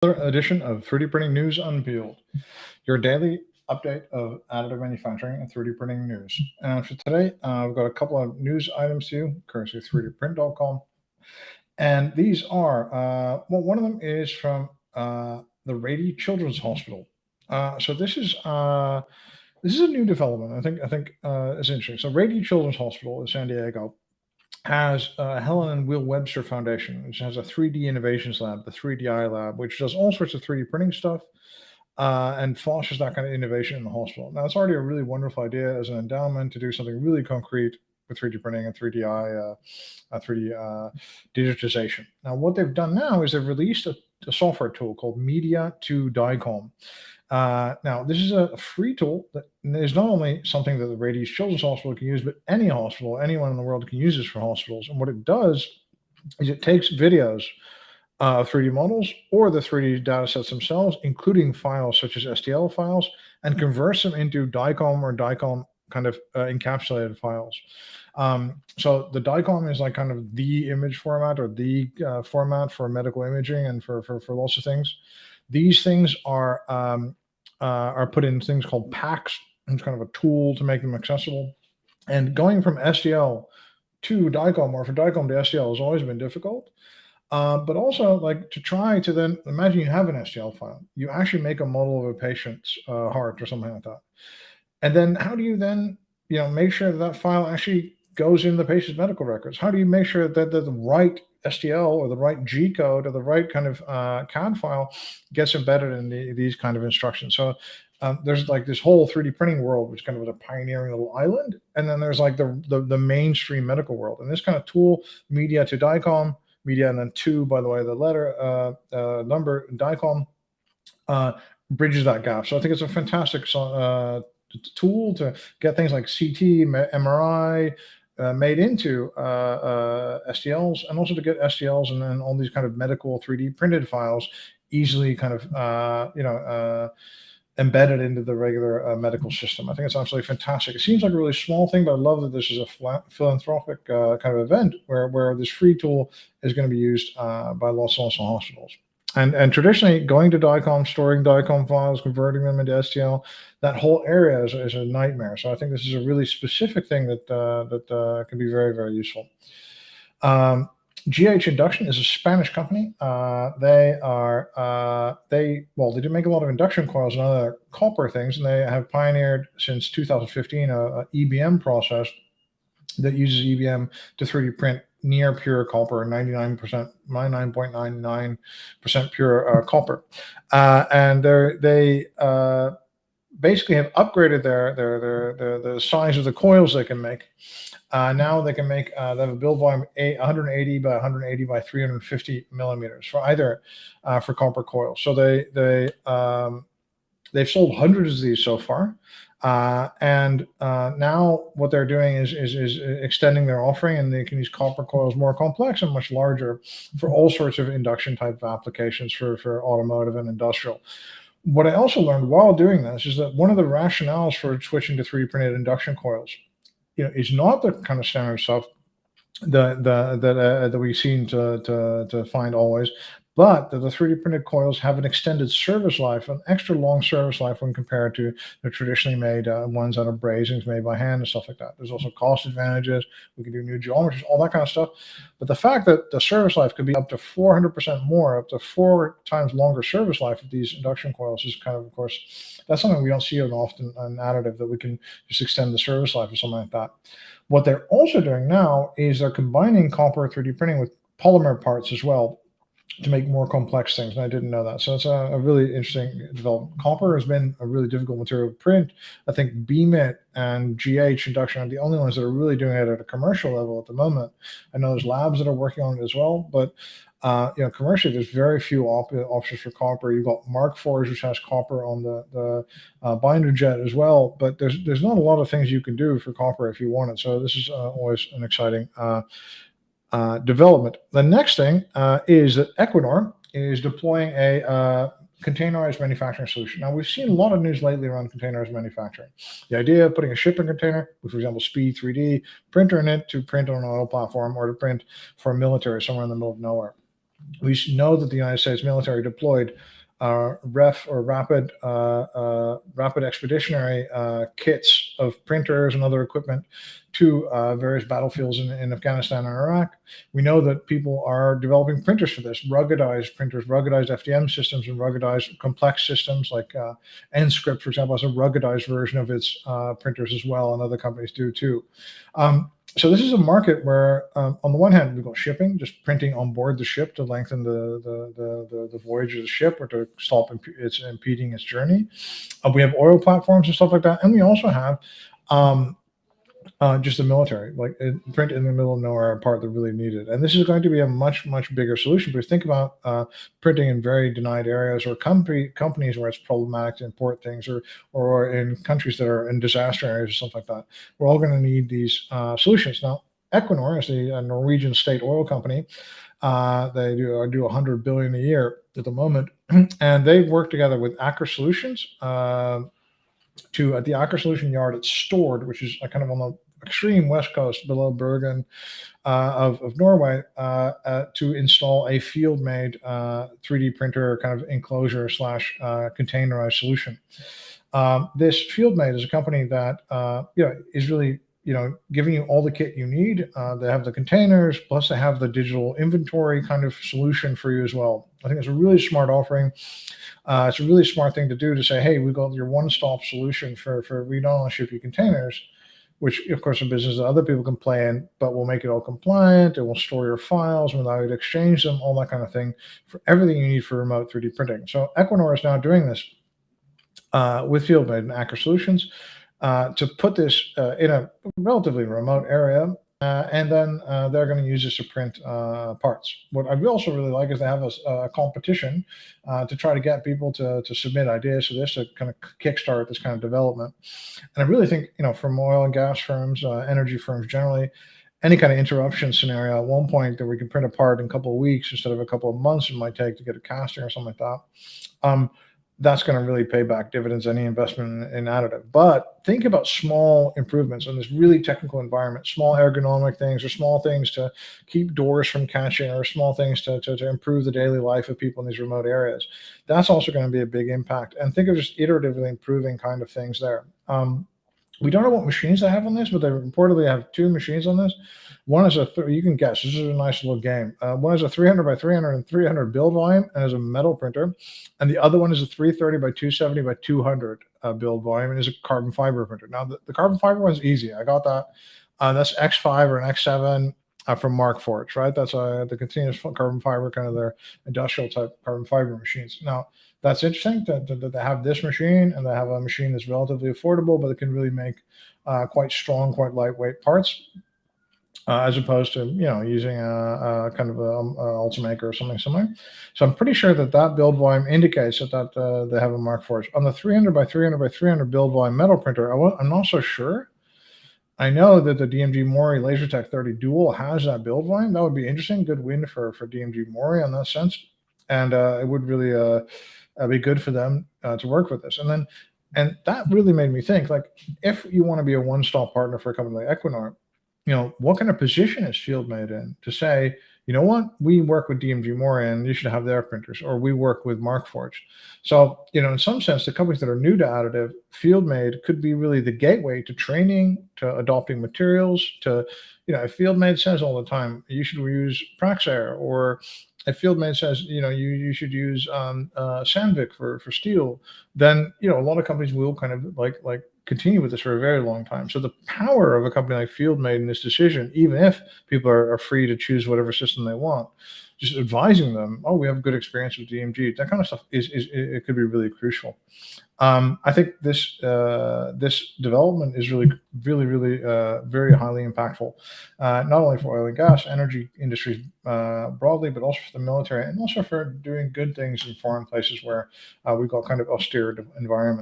Another edition of 3D Printing News Unpeeled, your daily update of additive manufacturing and 3D printing news. And for today, we've got a couple of news items to you, courtesy of 3dprint.com. And these are, one of them is from the Rady Childrens Hospital. So this is a new development. I think it's interesting. So Rady Childrens Hospital in San Diego has Helen and Will Webster Foundation, which has a 3D Innovations Lab, the 3DI Lab, which does all sorts of 3D printing stuff and fosters that kind of innovation in the hospital. Now, it's already a really wonderful idea as an endowment to do something really concrete with 3D printing and 3D digitization. Now, what they've done now is they've released a software tool called Media to DICOM. Now, this is a free tool that is not only something that the Rady Childrens Hospital can use, but any hospital, anyone in the world can use this for hospitals. And what it does is it takes videos of 3D models or the 3D data sets themselves, including files such as STL files, and converts them into DICOM or DICOM kind of encapsulated files. So the DICOM is like kind of the image format or the format for medical imaging and for lots of things. These things are put in things called packs. It's kind of a tool to make them accessible. And going from STL to DICOM or for DICOM to STL has always been difficult. But also, like, to try to then imagine you have an STL file, you actually make a model of a patient's heart or something like that, and then how do you then make sure that file actually goes in the patient's medical records? How do you make sure that the right STL or the right G code or the right kind of CAD file gets embedded in these kind of instructions? So there's like this whole 3D printing world, which kind of was a pioneering little island, and then there's like the mainstream medical world, and this kind of tool, Media to DICOM. Media and then 2, by the way, the letter number DICOM bridges that gap. So I think it's a fantastic tool to get things like CT, MRI made into STLs, and also to get STLs and then all these kind of medical 3D printed files easily kind of embedded into the regular medical system. I think it's absolutely fantastic. It seems like a really small thing, but I love that this is a philanthropic kind of event where this free tool is going to be used by lots of hospitals. And traditionally, going to DICOM, storing DICOM files, converting them into STL, that whole area is a nightmare. So I think this is a really specific thing that can be very, very useful. GH Induction is a Spanish company. They do make a lot of induction coils and other copper things, and they have pioneered since 2015 a EBM process that uses EBM to 3D print near pure copper, 99.99% pure copper, and they basically have upgraded the size of the coils they can make. Now they can make, they have a build volume 180 by 180 by 350 millimeters for either for copper coils. So they've sold hundreds of these so far. And now what they're doing is extending their offering, and they can use copper coils more complex and much larger for all sorts of induction type of applications for automotive and industrial. What I also learned while doing this is that one of the rationales for switching to 3D printed induction coils, is not the kind of standard stuff that we seem to find always, but that the 3D printed coils have an extended service life, an extra long service life when compared to the traditionally made ones out of brazings made by hand and stuff like that. There's also cost advantages. We can do new geometries, all that kind of stuff. But the fact that the service life could be up to 400% more, up to 4 times longer service life of these induction coils is kind of course, that's something we don't see often an additive, that we can just extend the service life or something like that. What they're also doing now is they're combining copper 3D printing with polymer parts as well to make more complex things, and I didn't know that. So it's a really interesting development. Copper has been a really difficult material to print. I think BMIT and GH Induction are the only ones that are really doing it at a commercial level at the moment. I know there's labs that are working on it as well, but commercially, there's very few options for copper. You've got Markforged, which has copper on the binder jet as well, but there's not a lot of things you can do for copper if you want it. So this is always an exciting development. The next thing is that Equinor is deploying a containerized manufacturing solution. Now, we've seen a lot of news lately around containerized manufacturing. The idea of putting a shipping container with, for example, Speed 3D printer in it to print on an oil platform or to print for a military somewhere in the middle of nowhere. We know that the United States military deployed rapid expeditionary kits of printers and other equipment to various battlefields in Afghanistan and Iraq. We know that people are developing printers for this, ruggedized printers, ruggedized FDM systems, and ruggedized complex systems like NScript, for example, has a ruggedized version of its printers as well, and other companies do too. So this is a market where, on the one hand, we've got shipping, just printing on board the ship to lengthen the voyage of the ship or to stop impeding its journey. We have oil platforms and stuff like that, and we also have just the military, like print in the middle of nowhere, a part that really needed. And this is going to be a much bigger solution. Because think about printing in very denied areas or companies where it's problematic to import things, or in countries that are in disaster areas or something like that. We're all going to need these solutions. Now, Equinor is the Norwegian state oil company. They do 100 billion a year at the moment, and they work together with Aker Solutions. At the Aker Solution yard at Stord, which is kind of on the extreme west coast below Bergen of Norway, to install a FieldMade 3D printer kind of enclosure / containerized solution. This FieldMade is a company that is really giving you all the kit you need. They have the containers, plus they have the digital inventory kind of solution for you as well. I think it's a really smart offering. It's a really smart thing to do, to say, hey, we've got your one-stop solution for we don't want to ship you containers, which of course are business that other people can play in, but we'll make it all compliant. It will store your files and allow you to exchange them, all that kind of thing, for everything you need for remote 3D printing. So Equinor is now doing this with FieldMade and Aker Solutions to put this in a relatively remote area. And then they're going to use this to print parts. What I also really like is they have a competition to try to get people to submit ideas for this, to kind of kickstart this kind of development. And I really think, from oil and gas firms, energy firms generally, any kind of interruption scenario at one point that we can print a part in a couple of weeks instead of a couple of months it might take to get a casting or something like that. That's going to really pay back dividends, any investment in additive. But think about small improvements in this really technical environment, small ergonomic things, or small things to keep doors from catching, or small things to improve the daily life of people in these remote areas. That's also going to be a big impact. And think of just iteratively improving kind of things there. We don't know what machines they have on this, but they reportedly have 2 machines on this. One is you can guess, this is a nice little game. One is a 300 by 300 and 300 build volume and is a metal printer. And the other one is a 330 by 270 by 200 build volume and is a carbon fiber printer. Now, the carbon fiber one's easy. I got that. That's X5 or an X7 from Markforged, right? That's the continuous carbon fiber, kind of their industrial type carbon fiber machines. Now, that's interesting that they have this machine, and they have a machine that's relatively affordable, but it can really make quite strong, quite lightweight parts, as opposed to using a kind of a Ultimaker or something similar. So I'm pretty sure that build volume indicates that they have a Markforged. On the 300 by 300 by 300 build volume metal printer, I'm not so sure. I know that the DMG Mori LaserTech 30 Dual has that build volume. That would be interesting. Good win for DMG Mori in that sense. And it would really be good for them to work with this. And that really made me think, like, if you want to be a one-stop partner for a company like Equinor, what kind of position is FieldMade in to say, you know what, we work with DMG Mori and you should have their printers, or we work with Markforged. So, in some sense, the companies that are new to additive, FieldMade could be really the gateway to training, to adopting materials, to, if FieldMade says all the time, you should use Praxair, or if FieldMade says, you should use Sandvik for steel, then, a lot of companies will kind of like continue with this for a very long time. So the power of a company like FieldMade in this decision, even if people are free to choose whatever system they want, just advising them, we have good experience with DMG, that kind of stuff it could be really crucial. I think this development is really very highly impactful, not only for oil and gas, energy industries broadly, but also for the military, and also for doing good things in foreign places where we've got kind of austere environments.